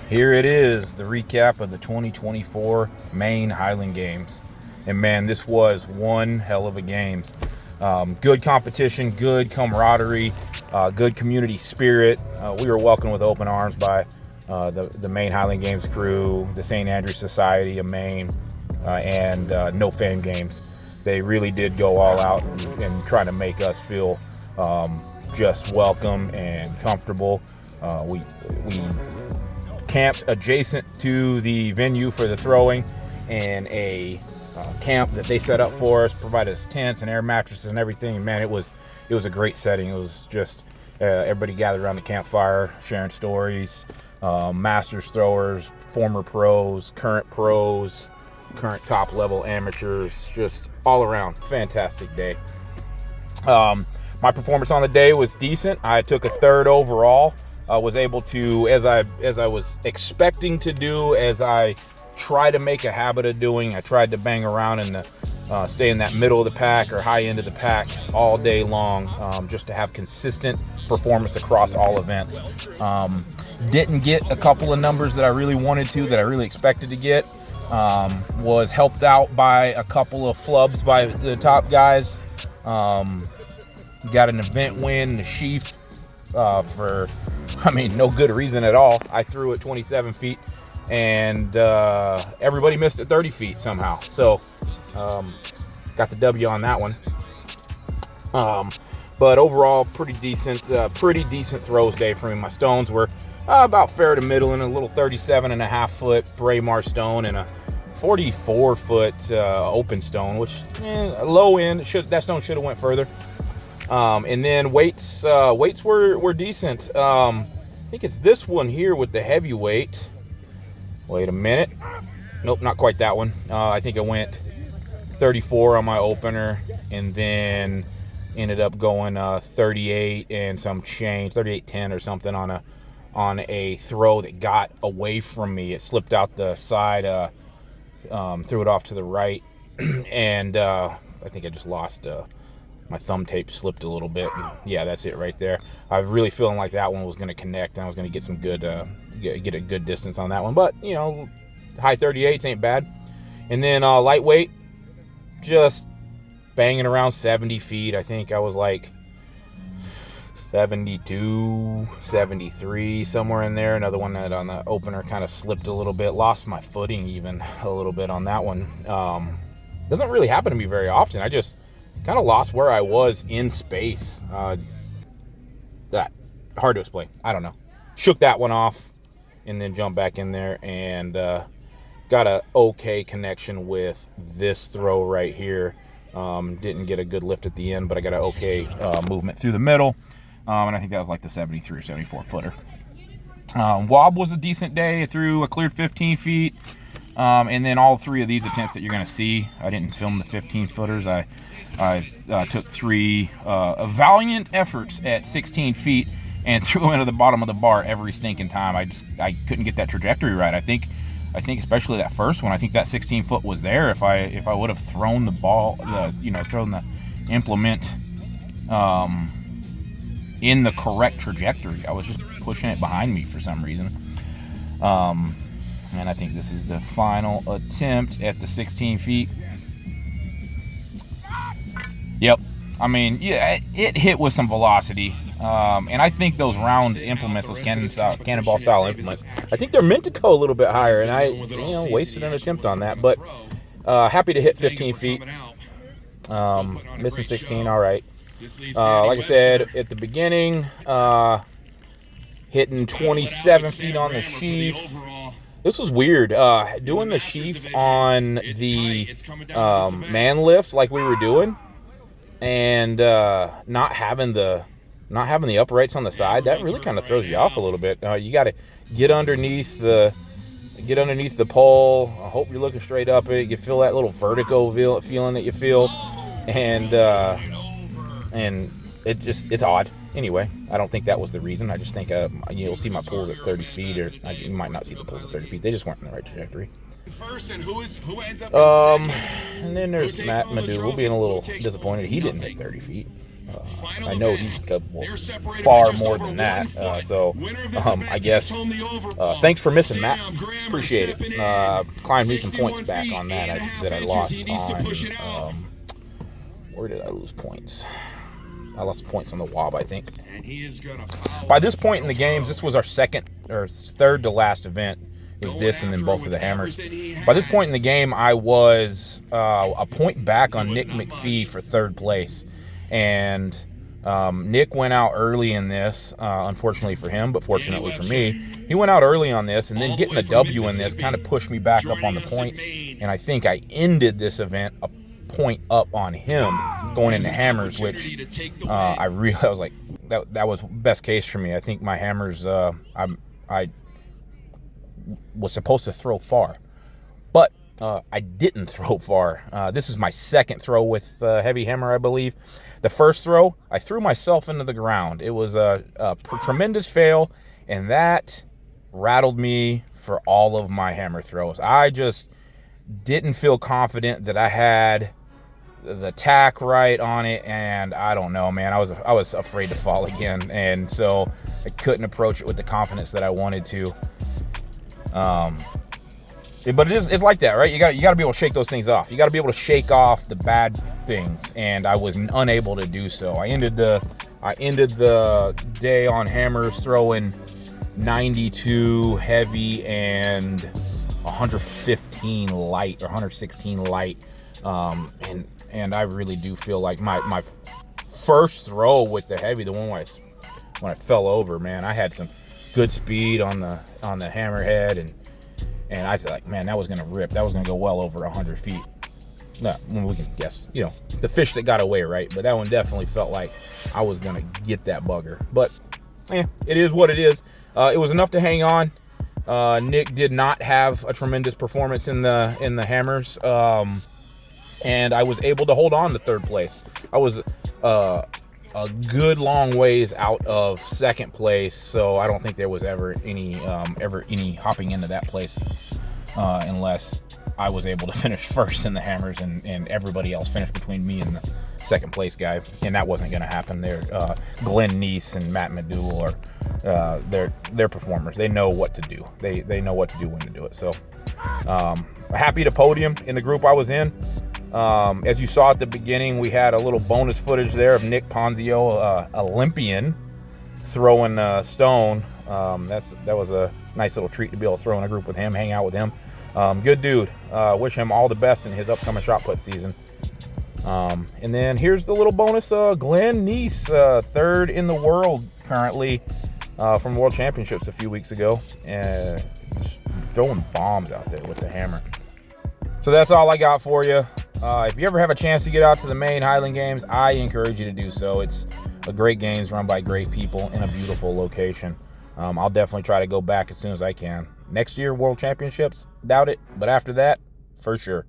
Here it is, the recap of the 2024 MAINE Highland Games. And man, this was one hell of a games. Good competition, good camaraderie, good community spirit. We were welcomed with open arms by the MAINE Highland Games crew, the St. Andrews Society of Maine, and No Fame Games. They really did go all out and try to make us feel just welcome and comfortable. We camped adjacent to the venue for the throwing, and a camp that they set up for us provided us tents and air mattresses and everything. And man, it was a great setting. It was just everybody gathered around the campfire, sharing stories. Masters throwers, former pros, current top level amateurs, just all around fantastic day. My performance on the day was decent. I took a third overall. Was able to, as I was expecting to do, as I try to make a habit of doing, I tried to bang around in the stay in that middle of the pack or high end of the pack all day long, just to have consistent performance across all events. Didn't get a couple of numbers that I really wanted to, that I really expected to get. Was helped out by a couple of flubs by the top guys. Got an event win, the sheaf, for no good reason at all. I threw at 27 feet and everybody missed at 30 feet somehow. So got the W on that one. But overall, pretty decent throws day for me. My stones were about fair to middle in a little 37.5 foot Braemar stone and a 44 foot open stone, which low end. That stone should have went further. And then weights were decent. I think it's this one here with the heavyweight. Wait a minute. Nope, not quite that one. I think I went 34 on my opener, and then ended up going 38 and some change, 38.10 or something on a throw that got away from me. It slipped out the side, threw it off to the right, and I think I just lost. My thumb tape slipped a little bit. Yeah, that's it right there. I was really feeling like that one was going to connect, and I was going to get some good, get a good distance on that one. But high 38s ain't bad. And then lightweight, just banging around 70 feet. I think I was like 72, 73, somewhere in there. Another one that on the opener kind of slipped a little bit. Lost my footing even a little bit on that one. Doesn't really happen to me very often. I just kind of lost where I was in space. That hard to explain. I don't know. Shook that one off and then jumped back in there and got a okay connection with this throw right here. Didn't get a good lift at the end, but I got an okay movement through the middle. And I think that was like the 73 or 74 footer. Wob was a decent day. I threw a cleared 15 feet. And then all three of these attempts that you're going to see, I didn't film the 15 footers. I took three valiant efforts at 16 feet and threw them into the bottom of the bar every stinking time. I couldn't get that trajectory right. I think especially that first one, I think that 16 foot was there. If I would have thrown the ball, thrown the implement in the correct trajectory. I was just pushing it behind me for some reason. And I think this is the final attempt at the 16 feet. Yep. It hit with some velocity. And I think those round implements, those cannonball style implements, I think they're meant to go a little bit higher. And I, wasted an attempt on that. But happy to hit 15 feet. Missing 16, all right. Like I said at the beginning, hitting 27 feet on the sheaf. This was weird. Doing the sheaf on the man lift like we were doing, and not having the uprights on the side, that really kind of throws you off a little bit. You got to get underneath the pole. I hope you're looking straight up it. You feel that little vertigo feeling that you feel, and it's odd. Anyway, I don't think that was the reason. I just think you'll see my pulls at 30 feet, or you might not see the pulls at 30 feet. They just weren't in the right trajectory. And then there's Matt Madougal being a little disappointed he didn't hit 30 feet. I know he's capable far more than that. I guess thanks for missing, Matt. Appreciate it. Climbed me some points back on that I lost on. Where did I lose points? I lost points on the Wob, I think. By this point in the games, this was our second or third to last event. It was this and then both of the hammers. By this point in the game, I was a point back on Nick McPhee for third place. And Nick went out early in this, unfortunately for him, but fortunately for me. He went out early on this, and then getting a W in this kind of pushed me back up on the points. And I think I ended this event a point up on him going into hammers, which I was like, that was best case for me. I think my hammers, I was supposed to throw far, but I didn't throw far. This is my second throw with heavy hammer, I believe. The first throw, I threw myself into the ground. It was a tremendous fail, and that rattled me for all of my hammer throws. I just didn't feel confident that I had the tack right on it, and I don't know, man. I was afraid to fall again, and so I couldn't approach it with the confidence that I wanted to. But it's like that, right? You got to be able to shake those things off. You got to be able to shake off the bad things, and I was unable to do so. I ended the day on hammers throwing 92 heavy and 115 light or 116 light, and I really do feel like my first throw with the heavy, the one when I fell over, man, I had some good speed on the hammerhead, and I feel like, man, that was gonna rip. That was gonna go well over 100 feet. No, we can guess, the fish that got away, right? But that one definitely felt like I was gonna get that bugger. But it is what it is. It was enough to hang on. Nick did not have a tremendous performance in the hammers, and I was able to hold on to third place. I was a good long ways out of second place, so I don't think there was ever any hopping into that place unless I was able to finish first in the hammers and everybody else finished between me and the second place guy, and that wasn't going to happen. There, Glenn Neese and Matt Medul are they're performers. They know what to do. They know what to do when to do it. So happy to podium in the group I was in. As you saw at the beginning, we had a little bonus footage there of Nick Ponzio, Olympian, throwing stone. That was a nice little treat to be able to throw in a group with him, hang out with him. Good dude. Wish him all the best in his upcoming shot put season. And then here's the little bonus. Glenn Neese, third in the world currently from World Championships a few weeks ago, and just throwing bombs out there with the hammer. So that's all I got for you. If you ever have a chance to get out to the MAINE Highland Games, I encourage you to do so. It's a great games run by great people in a beautiful location. I'll definitely try to go back as soon as I can. Next year, World Championships, doubt it. But after that, for sure.